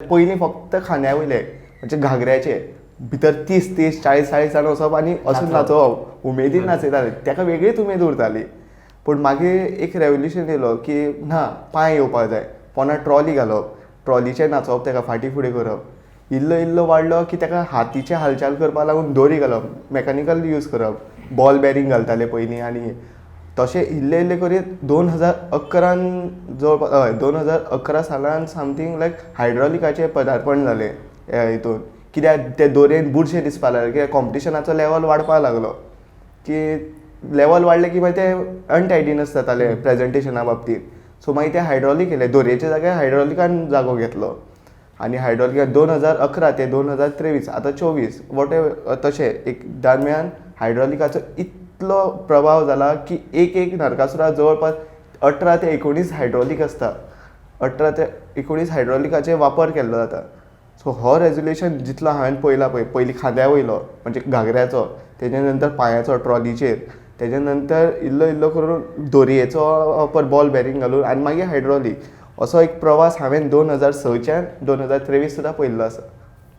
पयलीं फक्त खांद्या वयले म्हणजे घागऱ्याचे भितर 30-40 जाण वचप आनी असून नाचोवप उमेदीन नाचयताले ताका वेगळीच उमेद उरताली. पूण मागीर एक रेवल्युशन येयलो की ना पांय येवपाक जाय, पोंदा ट्रॉली घालप, ट्रॉलीचेर नाचोवप, ताका फाटीं फुडें करप. इल्लो इल्लो वाडलो की ताका हातीचे हालचाल करपाक लागून दोरी घालप, मॅकानिकल यूज करप, बॉल बॅरींग घालताले पयलीं. आनी तशें इल्ले इल्ले करीत 2011 जवळपास 2011 सालान समथींग लायक हायड्रॉलिकाचें पदार्पण जालें हितून. कित्याक ते दोरेन बुरशें दिसपाक लागलें, कित्याक कॉम्पिटिशनाचो लेवल वाडपाक लागलो. की लेवल वाडलें की मागीर ते अनटायडीनस जाताले प्रेजेंटेशना बाबतींत. सो मागीर ते हायड्रॉलीक येयले, दोरयेच्या जाग्यार हायड्रॉलिकान जागो घेतलो. आनी हायड्रॉलिकान 2011 ते 2023 आतां 24 तशें एक दरम्यान हायड्रॉलिकाचो इतलो प्रभाव जाला की एक नरकासुरा जवळपास 18 ते 19 हायड्रॉलीक आसता. 18 ते 19 हायड्रॉलिकाचे वापर केल्लो जाता. सो हो रेजोल्युशन जितलो हांवें पळयला पळय, पयलीं खांद्या वयलो म्हणजे घागऱ्याचो, तेजे नंतर पांयाचो ट्रॉलीचेर, तेजे नंतर इल्लो इल्लो करून दोरयेचो वापर बॉल बॅरींग घालून आनी मागीर हायड्रॉलीक, असो एक प्रवास हांवें 2006च्यान 2023 सुद्दां पळयल्लो आसा.